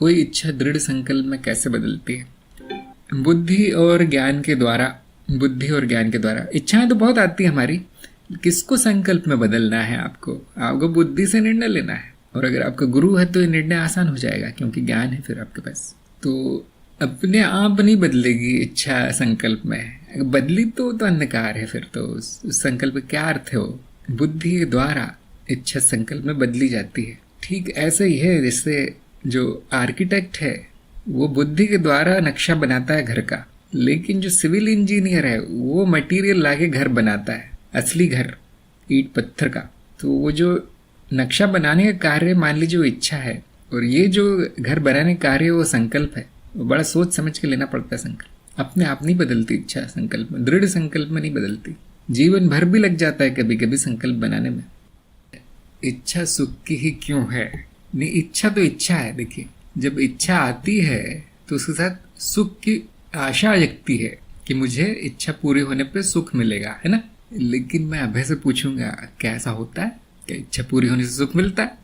कोई इच्छा दृढ़ संकल्प में कैसे बदलती है? बुद्धि और ज्ञान के द्वारा। बुद्धि और ज्ञान के द्वारा इच्छाएं तो बहुत आती है हमारी। किसको संकल्प में बदलना है? आपको बुद्धि से निर्णय लेना है। और अगर आपका गुरु है तो ये निर्णय आसान हो जाएगा, क्योंकि ज्ञान है फिर आपके पास। तो अपने आप नहीं बदलेगी इच्छा संकल्प में। अगर बदली तो अंधकार है। फिर तो उस संकल्प का क्या अर्थ है? वो बुद्धि के द्वारा इच्छा संकल्प में बदली जाती है। ठीक ऐसे ही है जैसे जो आर्किटेक्ट है वो बुद्धि के द्वारा नक्शा बनाता है घर का, लेकिन जो सिविल इंजीनियर है वो मटेरियल लाके घर बनाता है, असली घर, ईंट पत्थर का। तो वो जो नक्शा बनाने का कार्य मान लीजिए वो इच्छा है, और ये जो घर बनाने का कार्य वो संकल्प है। वो बड़ा सोच समझ के लेना पड़ता है संकल्प। अपने आप नहीं बदलती इच्छा संकल्प में, दृढ़ संकल्प में नहीं बदलती। जीवन भर भी लग जाता है कभी कभी संकल्प बनाने में। इच्छा सुख की ही क्यों है? नहीं, इच्छा तो इच्छा है। देखिए, जब इच्छा आती है तो उसके साथ सुख की आशा जगती है कि मुझे इच्छा पूरी होने पे सुख मिलेगा, है ना। लेकिन मैं अभय से पूछूंगा, क्या ऐसा होता है? क्या इच्छा पूरी होने से सुख मिलता है?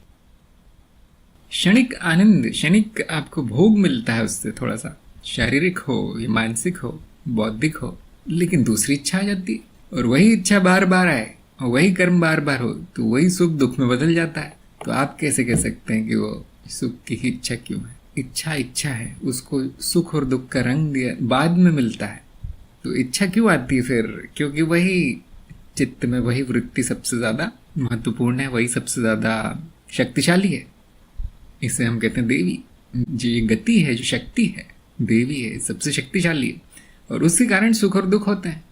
क्षणिक आनंद, क्षणिक आपको भोग मिलता है उससे, थोड़ा सा शारीरिक हो या मानसिक हो, बौद्धिक हो। लेकिन दूसरी इच्छा आ जाती है, और वही इच्छा बार बार आए और वही कर्म बार बार हो, तो वही सुख दुख में बदल जाता है। तो आप कैसे कह सकते हैं कि वो सुख की ही इच्छा क्यों है? इच्छा इच्छा है, उसको सुख और दुख का रंग दिया बाद में मिलता है। तो इच्छा क्यों आती है फिर? क्योंकि वही चित्त में वही वृत्ति सबसे ज्यादा महत्वपूर्ण है, वही सबसे ज्यादा शक्तिशाली है। इसे हम कहते हैं देवी। जो ये गति है, जो शक्ति है, देवी है, सबसे शक्तिशाली है, और उसी कारण सुख और दुख होते हैं।